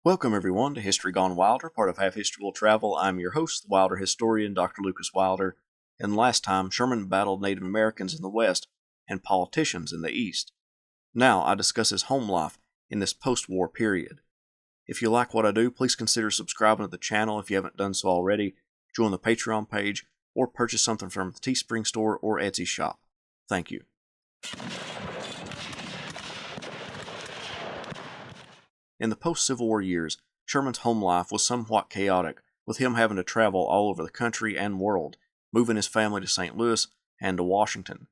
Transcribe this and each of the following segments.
Welcome, everyone, to History Gone Wilder, part of Half History Will Travel. I'm your host, the Wilder historian, Dr. Lucas Wilder. And last time, Sherman battled Native Americans in the West and politicians in the East. Now, I discuss his home life in this post-war period. If you like what I do, please consider subscribing to the channel if you haven't done so already, join the Patreon page, or purchase something from the Teespring store or Etsy shop. Thank you. In the post-Civil War years, Sherman's home life was somewhat chaotic, with him having to travel all over the country and world, moving his family to St. Louis and to Washington.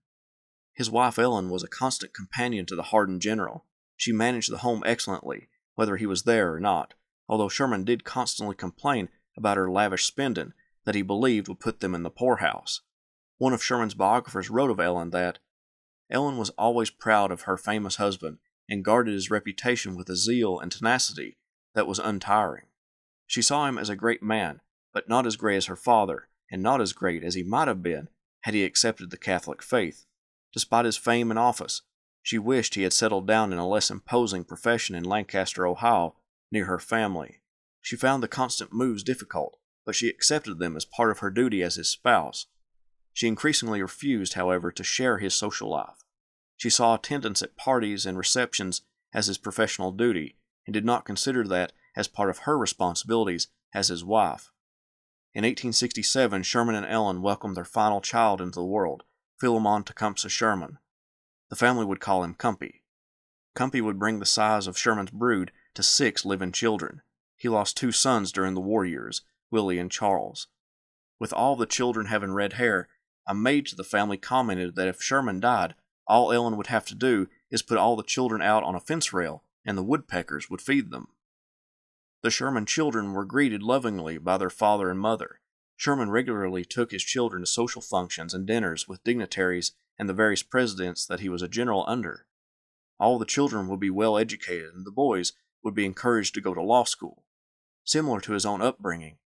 His wife Ellen was a constant companion to the hardened general. She managed the home excellently, whether he was there or not, although Sherman did constantly complain about her lavish spending that he believed would put them in the poorhouse. One of Sherman's biographers wrote of Ellen that, "Ellen was always proud of her famous husband, and guarded his reputation with a zeal and tenacity that was untiring. She saw him as a great man, but not as great as her father, and not as great as he might have been had he accepted the Catholic faith. Despite his fame and office, she wished he had settled down in a less imposing profession in Lancaster, Ohio, near her family. She found the constant moves difficult, but she accepted them as part of her duty as his spouse. She increasingly refused, however, to share his social life. She saw attendance at parties and receptions as his professional duty, and did not consider that as part of her responsibilities as his wife." In 1867, Sherman and Ellen welcomed their final child into the world, Philemon Tecumseh Sherman. The family would call him Cumpy. Cumpy would bring the size of Sherman's brood to 6 living children. He lost 2 sons during the war years, Willie and Charles. With all the children having red hair, a maid to the family commented that if Sherman died, all Ellen would have to do is put all the children out on a fence rail, and the woodpeckers would feed them. The Sherman children were greeted lovingly by their father and mother. Sherman regularly took his children to social functions and dinners with dignitaries and the various presidents that he was a general under. All the children would be well educated, and the boys would be encouraged to go to law school. Similar to his own upbringing,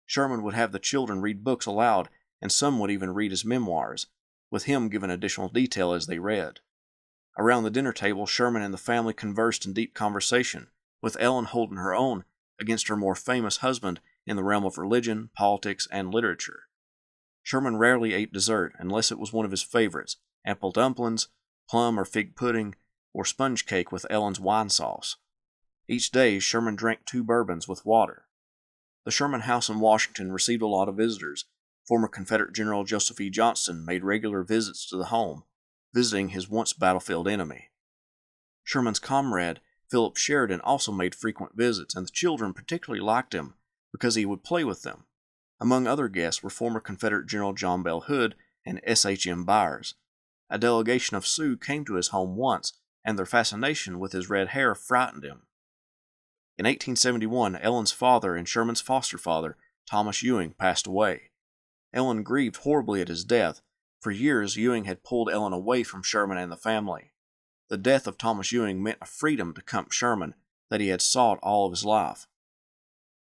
Sherman would have the children read books aloud, and some would even read his memoirs, with him giving additional detail as they read. Around the dinner table, Sherman and the family conversed in deep conversation, with Ellen holding her own against her more famous husband in the realm of religion, politics, and literature. Sherman rarely ate dessert unless it was one of his favorites, apple dumplings, plum or fig pudding, or sponge cake with Ellen's wine sauce. Each day, Sherman drank 2 bourbons with water. The Sherman house in Washington received a lot of visitors. Former Confederate General Joseph E. Johnston made regular visits to the home, visiting his once battlefield enemy. Sherman's comrade, Philip Sheridan, also made frequent visits, and the children particularly liked him because he would play with them. Among other guests were former Confederate General John Bell Hood and S.H.M. Byers. A delegation of Sioux came to his home once, and their fascination with his red hair frightened him. In 1871, Ellen's father and Sherman's foster father, Thomas Ewing, passed away. Ellen grieved horribly at his death. For years, Ewing had pulled Ellen away from Sherman and the family. The death of Thomas Ewing meant a freedom to Cump Sherman that he had sought all of his life.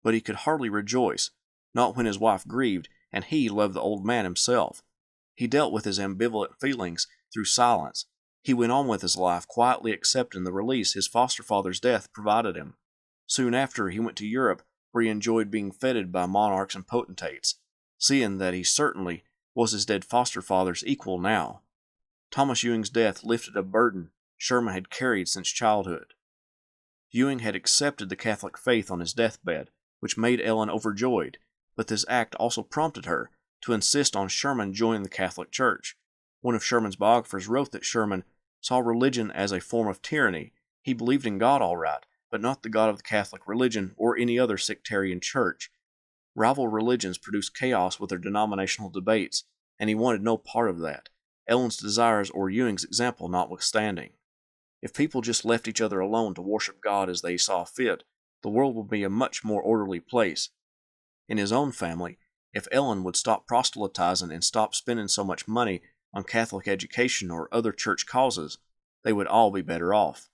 But he could hardly rejoice, not when his wife grieved, and he loved the old man himself. He dealt with his ambivalent feelings through silence. He went on with his life, quietly accepting the release his foster father's death provided him. Soon after, he went to Europe, where he enjoyed being feted by monarchs and potentates, seeing that he certainly was his dead foster father's equal now. Thomas Ewing's death lifted a burden Sherman had carried since childhood. Ewing had accepted the Catholic faith on his deathbed, which made Ellen overjoyed, but this act also prompted her to insist on Sherman joining the Catholic Church. One of Sherman's biographers wrote that Sherman saw religion as a form of tyranny. He believed in God all right, but not the God of the Catholic religion or any other sectarian church. Rival religions produced chaos with their denominational debates, and he wanted no part of that, Ellen's desires or Ewing's example notwithstanding. If people just left each other alone to worship God as they saw fit, the world would be a much more orderly place. In his own family, if Ellen would stop proselytizing and stop spending so much money on Catholic education or other church causes, they would all be better off.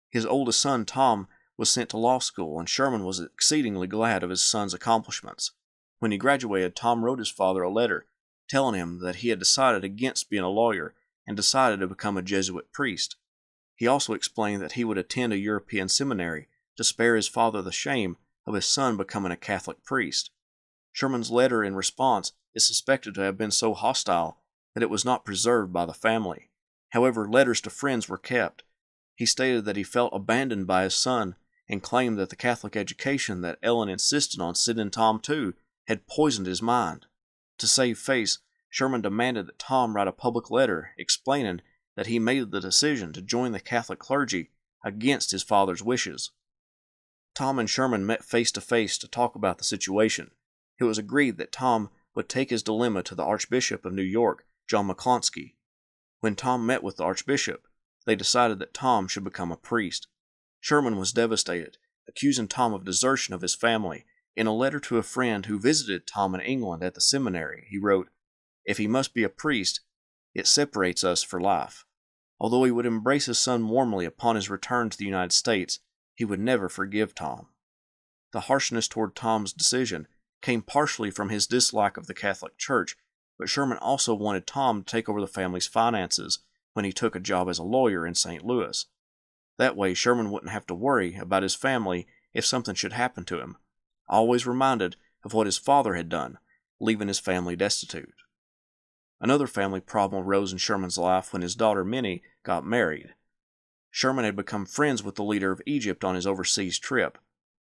His oldest son, Tom, was sent to law school, and Sherman was exceedingly glad of his son's accomplishments. When he graduated, Tom wrote his father a letter telling him that he had decided against being a lawyer and decided to become a Jesuit priest. He also explained that he would attend a European seminary to spare his father the shame of his son becoming a Catholic priest. Sherman's letter in response is suspected to have been so hostile that it was not preserved by the family. However, letters to friends were kept. He stated that he felt abandoned by his son and claimed that the Catholic education that Ellen insisted on sending Tom to had poisoned his mind. To save face, Sherman demanded that Tom write a public letter explaining that he made the decision to join the Catholic clergy against his father's wishes. Tom and Sherman met face to face to talk about the situation. It was agreed that Tom would take his dilemma to the Archbishop of New York, John McClonsky. When Tom met with the Archbishop, they decided that Tom should become a priest. Sherman was devastated, accusing Tom of desertion of his family. In a letter to a friend who visited Tom in England at the seminary, he wrote, "If he must be a priest, it separates us for life." Although he would embrace his son warmly upon his return to the United States, he would never forgive Tom. The harshness toward Tom's decision came partially from his dislike of the Catholic Church, but Sherman also wanted Tom to take over the family's finances when he took a job as a lawyer in St. Louis. That way, Sherman wouldn't have to worry about his family if something should happen to him, always reminded of what his father had done, leaving his family destitute. Another family problem arose in Sherman's life when his daughter Minnie got married. Sherman had become friends with the leader of Egypt on his overseas trip.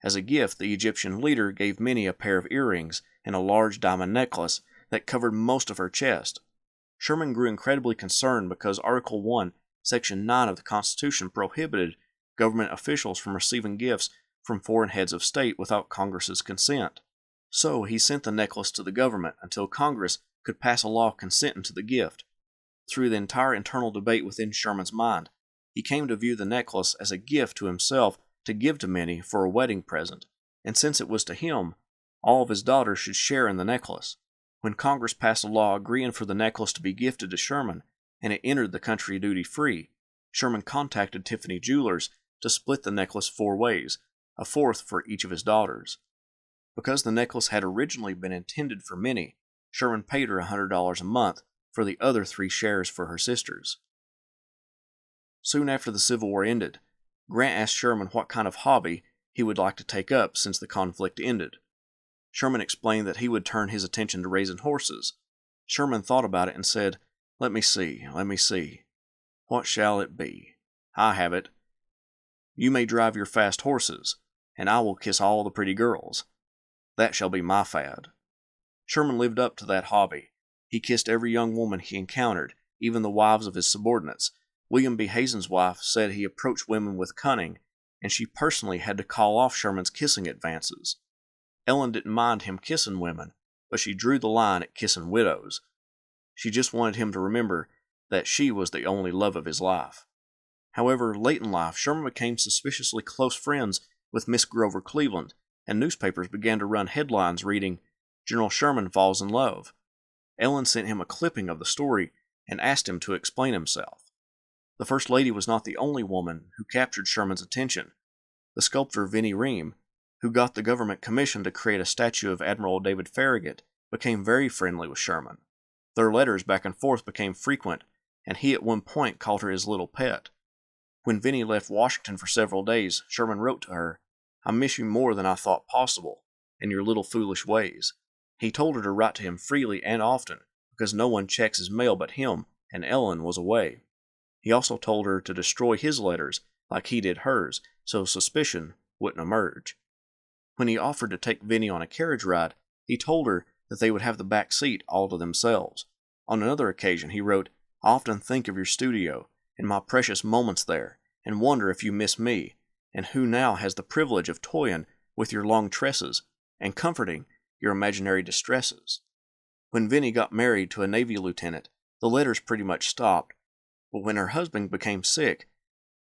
As a gift, the Egyptian leader gave Minnie a pair of earrings and a large diamond necklace that covered most of her chest. Sherman grew incredibly concerned because Article 1, Section 9 of the Constitution prohibited government officials from receiving gifts from foreign heads of state without Congress's consent. So he sent the necklace to the government until Congress could pass a law consenting to the gift. Through the entire internal debate within Sherman's mind, he came to view the necklace as a gift to himself to give to Minnie for a wedding present, and since it was to him, all of his daughters should share in the necklace. When Congress passed a law agreeing for the necklace to be gifted to Sherman, and it entered the country duty-free, Sherman contacted Tiffany Jewelers to split the necklace 4 ways, a fourth for each of his daughters. Because the necklace had originally been intended for Minnie, Sherman paid her $100 a month for the other 3 shares for her sisters. Soon after the Civil War ended, Grant asked Sherman what kind of hobby he would like to take up since the conflict ended. Sherman explained that he would turn his attention to raising horses. Sherman thought about it and said, let me see. What shall it be? I have it. You may drive your fast horses, and I will kiss all the pretty girls. That shall be my fad." Sherman lived up to that hobby. He kissed every young woman he encountered, even the wives of his subordinates. William B. Hazen's wife said he approached women with cunning, and she personally had to call off Sherman's kissing advances. Ellen didn't mind him kissing women, but she drew the line at kissing widows. She just wanted him to remember that she was the only love of his life. However, late in life, Sherman became suspiciously close friends with Miss Grover Cleveland, and newspapers began to run headlines reading, "General Sherman falls in love." Ellen sent him a clipping of the story and asked him to explain himself. The First Lady was not the only woman who captured Sherman's attention. The sculptor Vinnie Ream, who got the government commission to create a statue of Admiral David Farragut, became very friendly with Sherman. Their letters back and forth became frequent, and he at one point called her his little pet. When Vinnie left Washington for several days, Sherman wrote to her, "I miss you more than I thought possible, and your little foolish ways." He told her to write to him freely and often, because no one checks his mail but him, and Ellen was away. He also told her to destroy his letters like he did hers, so suspicion wouldn't emerge. When he offered to take Vinnie on a carriage ride, he told her that they would have the back seat all to themselves. On another occasion, he wrote, "I often think of your studio and my precious moments there, and wonder if you miss me, and who now has the privilege of toying with your long tresses and comforting your imaginary distresses." When Vinnie got married to a Navy lieutenant, the letters pretty much stopped, but when her husband became sick,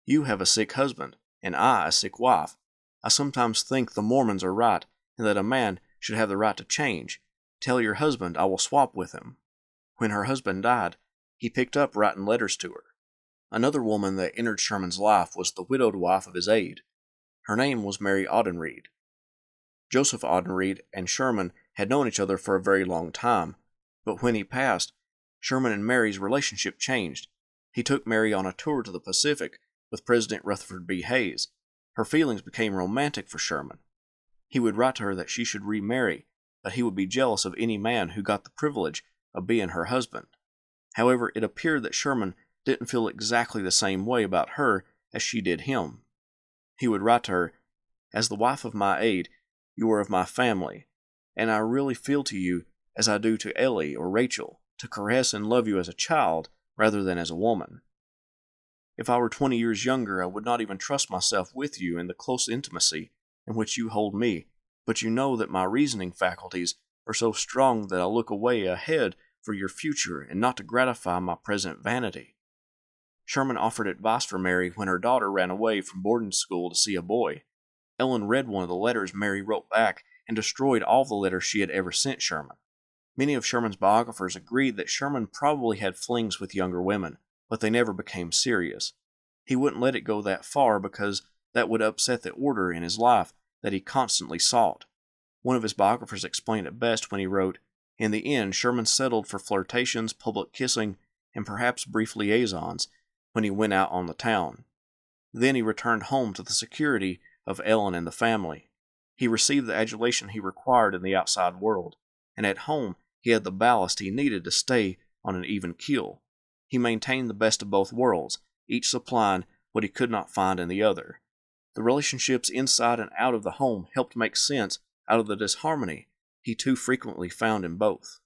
"You have a sick husband, and I a sick wife. I sometimes think the Mormons are right, and that a man should have the right to change. Tell your husband I will swap with him." When her husband died, he picked up writing letters to her. Another woman that entered Sherman's life was the widowed wife of his aide. Her name was Mary Audenried. Joseph Audenried and Sherman had known each other for a very long time, but when he passed, Sherman and Mary's relationship changed. He took Mary on a tour to the Pacific with President Rutherford B. Hayes. Her feelings became romantic for Sherman. He would write to her that she should remarry, but he would be jealous of any man who got the privilege of being her husband. However, it appeared that Sherman didn't feel exactly the same way about her as she did him. He would write to her, "As the wife of my aide, you are of my family, and I really feel to you as I do to Ellie or Rachel, to caress and love you as a child rather than as a woman. If I were 20 years younger, I would not even trust myself with you in the close intimacy in which you hold me, but you know that my reasoning faculties are so strong that I look away ahead for your future and not to gratify my present vanity." Sherman offered advice for Mary when her daughter ran away from boarding school to see a boy. Ellen read one of the letters Mary wrote back and destroyed all the letters she had ever sent Sherman. Many of Sherman's biographers agreed that Sherman probably had flings with younger women, but they never became serious. He wouldn't let it go that far because that would upset the order in his life that he constantly sought. One of his biographers explained it best when he wrote, "In the end, Sherman settled for flirtations, public kissing, and perhaps brief liaisons when he went out on the town. Then he returned home to the security of Ellen and the family. He received the adulation he required in the outside world, and at home he had the ballast he needed to stay on an even keel. He maintained the best of both worlds, each supplying what he could not find in the other. The relationships inside and out of the home helped make sense out of the disharmony he too frequently found in both."